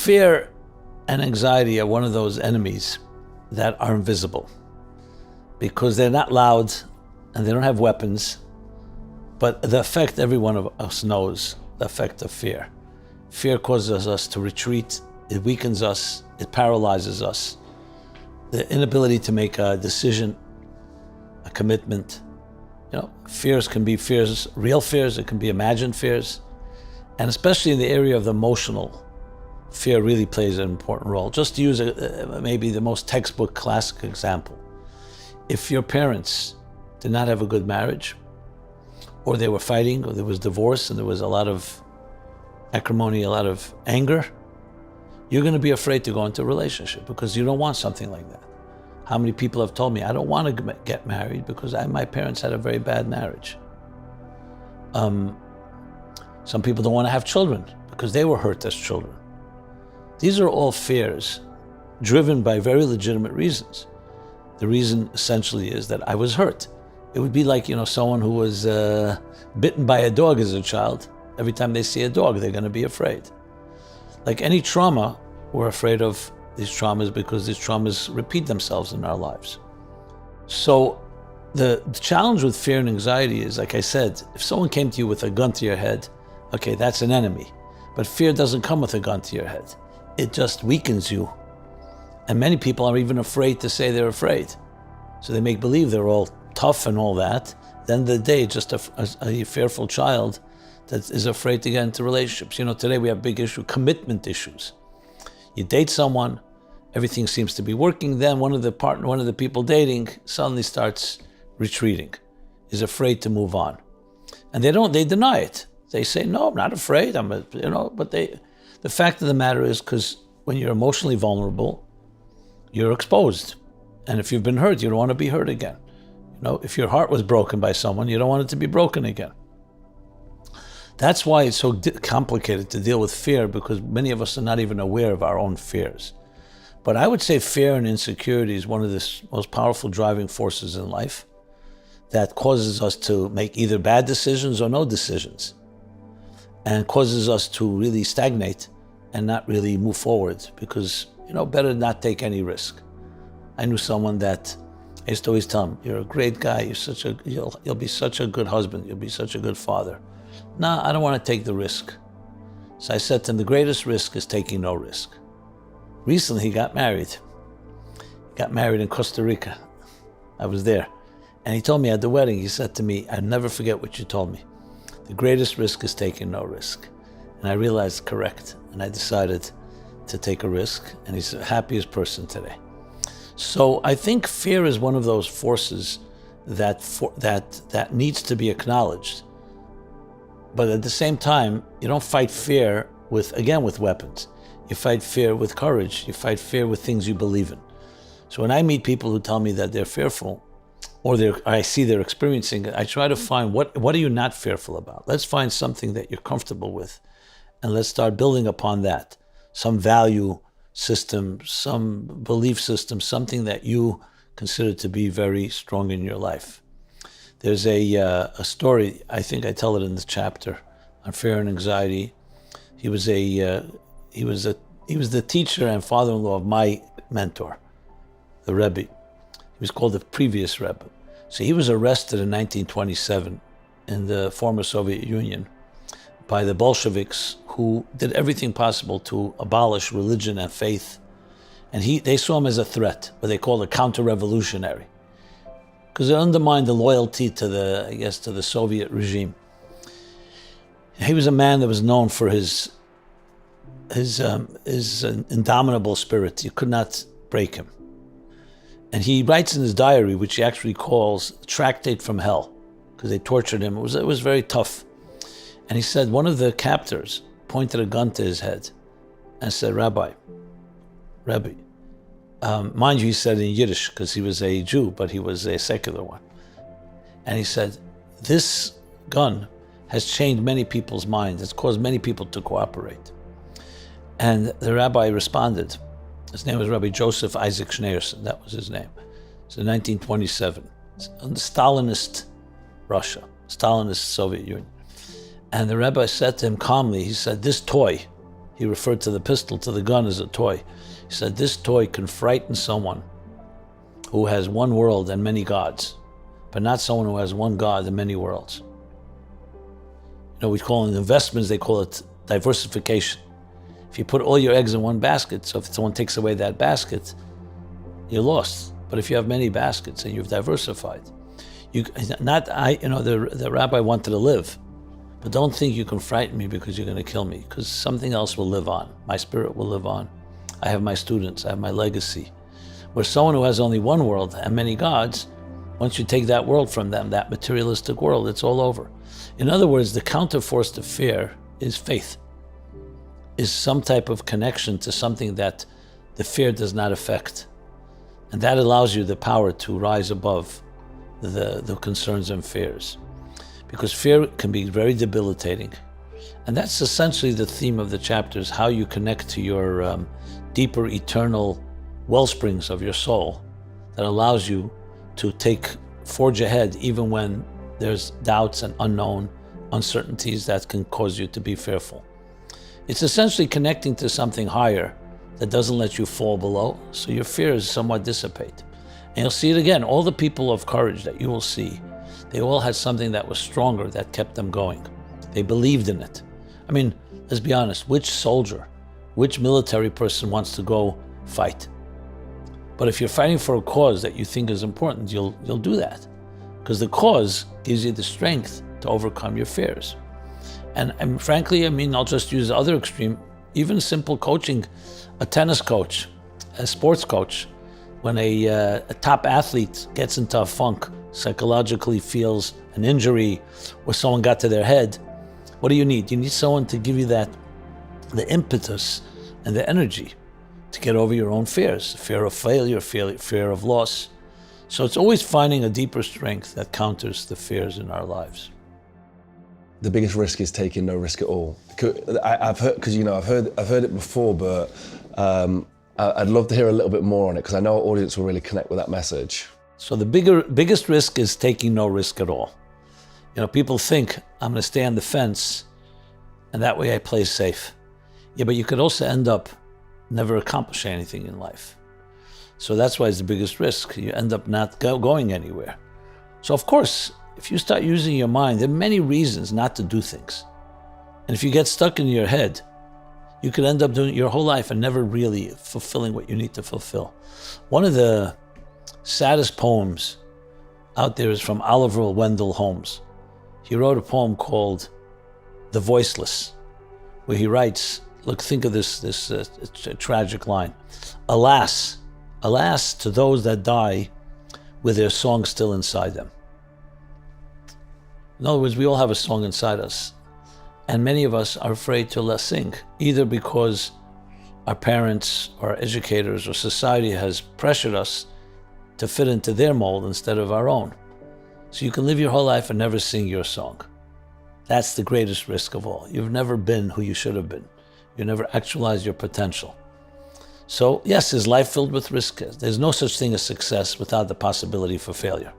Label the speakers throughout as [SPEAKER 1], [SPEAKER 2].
[SPEAKER 1] Fear and anxiety are one of those enemies that are invisible because they're not loud and they don't have weapons, but the effect every one of us knows, the effect of fear. Fear causes us to retreat, it weakens us, it paralyzes us. The inability to make a decision, a commitment. Fears can be fears, real fears, it can be imagined fears. And especially in the area of the emotional, fear really plays an important role. Just to use maybe the most textbook classic example. If your parents did not have a good marriage, or they were fighting, or there was divorce, and there was a lot of acrimony, a lot of anger, you're going to be afraid to go into a relationship because you don't want something like that. How many people have told me, I don't want to get married because my parents had a very bad marriage. Some people don't want to have children because they were hurt as children. These are all fears driven by very legitimate reasons. The reason essentially is that I was hurt. It would be like, someone who was bitten by a dog as a child. Every time they see a dog, they're going to be afraid. Like any trauma, we're afraid of these traumas because these traumas repeat themselves in our lives. So the challenge with fear and anxiety is, like I said, if someone came to you with a gun to your head, okay, that's an enemy. But fear doesn't come with a gun to your head. It just weakens you. And many people are even afraid to say they're afraid. So they make believe they're all tough and all that. At the end of the day, just a fearful child that is afraid to get into relationships. Today we have big issue, commitment issues. You date someone, everything seems to be working, then one of the people dating suddenly starts retreating, is afraid to move on. And they deny it. They say, no, I'm not afraid, but the fact of the matter is, because when you're emotionally vulnerable, you're exposed. And if you've been hurt, you don't want to be hurt again. If your heart was broken by someone, you don't want it to be broken again. That's why it's so complicated to deal with fear, because many of us are not even aware of our own fears. But I would say fear and insecurity is one of the most powerful driving forces in life that causes us to make either bad decisions or no decisions, and causes us to really stagnate and not really move forward because, better not take any risk. I knew someone that I used to always tell him, you're a great guy, you'll be such a good husband, you'll be such a good father. Nah, I don't want to take the risk. So I said to him, the greatest risk is taking no risk. Recently, he got married. He got married in Costa Rica. I was there. And he told me at the wedding, he said to me, I'll never forget what you told me. The greatest risk is taking no risk. And I realized correct. And I decided to take a risk. And he's the happiest person today. So I think fear is one of those forces that needs to be acknowledged. But at the same time, you don't fight fear with weapons. You fight fear with courage. You fight fear with things you believe in. So when I meet people who tell me that they're fearful, or I see they're experiencing it, I try to find what are you not fearful about? Let's find something that you're comfortable with, and let's start building upon that. Some value system, some belief system, something that you consider to be very strong in your life. There's a story, I think I tell it in the chapter on fear and anxiety. He was the teacher and father-in-law of my mentor, the Rebbe. He was called the previous Rebbe. So he was arrested in 1927 in the former Soviet Union by the Bolsheviks, who did everything possible to abolish religion and faith. And they saw him as a threat, what they called a counter-revolutionary, because it undermined the loyalty to the Soviet regime. He was a man that was known for his indomitable spirit. You could not break him. And he writes in his diary, which he actually calls Tractate from Hell, because they tortured him. It was very tough. And he said one of the captors pointed a gun to his head and said, Rebbe, mind you, he said in Yiddish because he was a Jew, but he was a secular one. And he said, this gun has changed many people's minds. It's caused many people to cooperate. And the rabbi responded. His name was Rabbi Joseph Isaac Schneerson. That was his name. It's in 1927. It's in Stalinist Russia, Stalinist Soviet Union. And the rabbi said to him calmly, he said, this toy, He referred to the pistol, to the gun, as a toy. He said, this toy can frighten someone who has one world and many gods, but not someone who has one God and many worlds. We call it investments, they call it diversification. If you put all your eggs in one basket, so if someone takes away that basket, you're lost. But if you have many baskets and you've diversified, the rabbi wanted to live, but don't think you can frighten me because you're going to kill me, because something else will live on. My spirit will live on. I have my students, I have my legacy. Where someone who has only one world and many gods, once you take that world from them, that materialistic world, it's all over. In other words, the counterforce to fear is faith, is some type of connection to something that the fear does not affect. And that allows you the power to rise above the concerns and fears. Because fear can be very debilitating. And that's essentially the theme of the chapters, how you connect to your deeper eternal wellsprings of your soul that allows you to forge ahead even when there's doubts and unknown uncertainties that can cause you to be fearful. It's essentially connecting to something higher that doesn't let you fall below, so your fears somewhat dissipate. And you'll see it again. All the people of courage that you will see, they all had something that was stronger that kept them going. They believed in it. I mean, let's be honest, which soldier, which military person wants to go fight? But if you're fighting for a cause that you think is important, you'll do that. Because the cause gives you the strength to overcome your fears. And frankly, I'll just use the other extreme, even simple coaching, a tennis coach, a sports coach, when a top athlete gets into a funk, psychologically feels an injury or someone got to their head, what do you need? You need someone to give you the impetus and the energy to get over your own fears, fear of failure, fear of loss. So it's always finding a deeper strength that counters the fears in our lives.
[SPEAKER 2] The biggest risk is taking no risk at all. I've heard it before, but I'd love to hear a little bit more on it because I know our audience will really connect with that message.
[SPEAKER 1] So the biggest risk is taking no risk at all. People think I'm going to stay on the fence, and that way I play safe. Yeah, but you could also end up never accomplishing anything in life. So that's why it's the biggest risk. You end up not going anywhere. So of course, if you start using your mind, there are many reasons not to do things. And if you get stuck in your head, you could end up doing it your whole life and never really fulfilling what you need to fulfill. One of the saddest poems out there is from Oliver Wendell Holmes. He wrote a poem called The Voiceless, where he writes, think of this tragic line. Alas, alas to those that die with their song still inside them. In other words, we all have a song inside us. And many of us are afraid to sing, either because our parents or educators or society has pressured us to fit into their mold instead of our own. So you can live your whole life and never sing your song. That's the greatest risk of all. You've never been who you should have been. You never actualized your potential. So yes, is life filled with risk? There's no such thing as success without the possibility for failure.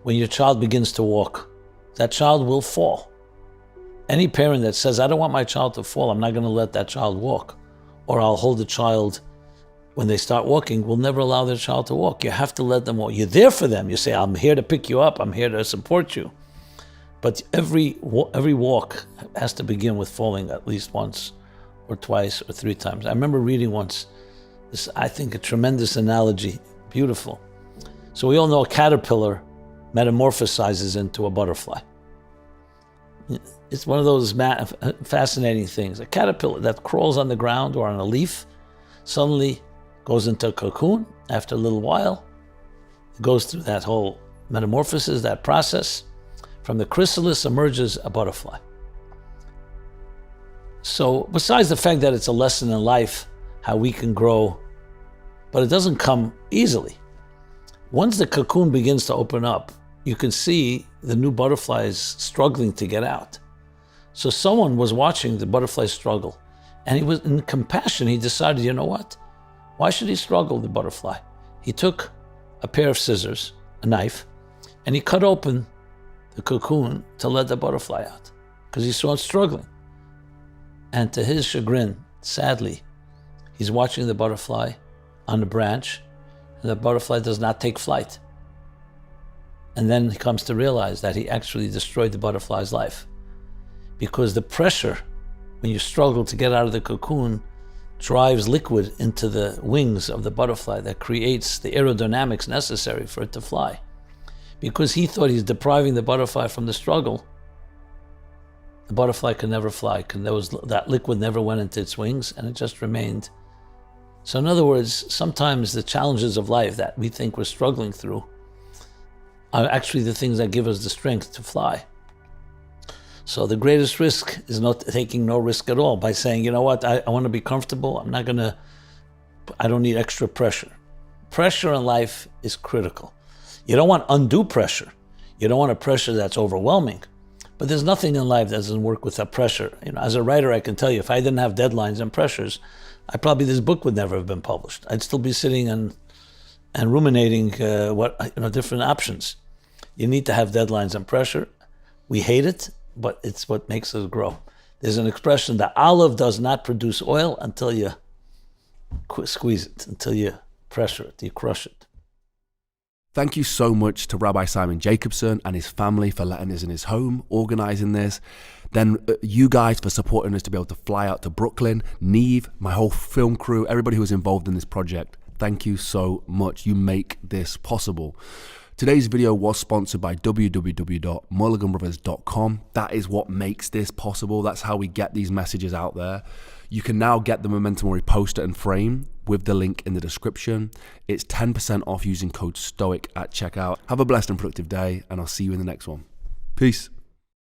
[SPEAKER 1] When your child begins to walk, that child will fall. Any parent that says, I don't want my child to fall, I'm not going to let that child walk, or I'll hold the child when they start walking, will never allow their child to walk. You have to let them walk. You're there for them. You say, I'm here to pick you up. I'm here to support you. But every walk has to begin with falling at least once or twice or three times. I remember reading once this, I think, a tremendous analogy, beautiful. So we all know a caterpillar metamorphosizes into a butterfly. It's one of those fascinating things. A caterpillar that crawls on the ground or on a leaf suddenly goes into a cocoon. After a little while, it goes through that whole metamorphosis, that process. From the chrysalis emerges a butterfly. So besides the fact that it's a lesson in life, how we can grow, but it doesn't come easily. Once the cocoon begins to open up, you can see the new butterflies struggling to get out. So someone was watching the butterfly struggle, and he was in compassion. He decided, you know what? Why should he struggle, the butterfly? He took a pair of scissors, a knife, and he cut open the cocoon to let the butterfly out because he saw it struggling. And to his chagrin, sadly, he's watching the butterfly on the branch, and the butterfly does not take flight. And then he comes to realize that he actually destroyed the butterfly's life. Because the pressure, when you struggle to get out of the cocoon, drives liquid into the wings of the butterfly that creates the aerodynamics necessary for it to fly. Because he thought he's depriving the butterfly from the struggle, the butterfly could never fly, because that liquid never went into its wings, and it just remained. So in other words, sometimes the challenges of life that we think we're struggling through are actually the things that give us the strength to fly. So the greatest risk is not taking no risk at all, by saying, you know what, I want to be comfortable. I don't need extra pressure. Pressure in life is critical. You don't want undue pressure. You don't want a pressure that's overwhelming. But there's nothing in life that doesn't work with that pressure. As a writer, I can tell you, if I didn't have deadlines and pressures, this book would never have been published. I'd still be sitting and ruminating different options. You need to have deadlines and pressure. We hate it, but it's what makes us grow. There's an expression: the olive does not produce oil until you squeeze it, until you pressure it, you crush it.
[SPEAKER 3] Thank you so much to Rabbi Simon Jacobson and his family for letting us in his home, organizing this. Then you guys for supporting us to be able to fly out to Brooklyn. Neve, my whole film crew, everybody who was involved in this project. Thank you so much. You make this possible. Today's video was sponsored by www.mulliganbrothers.com. That is what makes this possible. That's how we get these messages out there. You can now get the Memento Mori poster and frame with the link in the description. It's 10% off using code STOIC at checkout. Have a blessed and productive day, and I'll see you in the next one. Peace.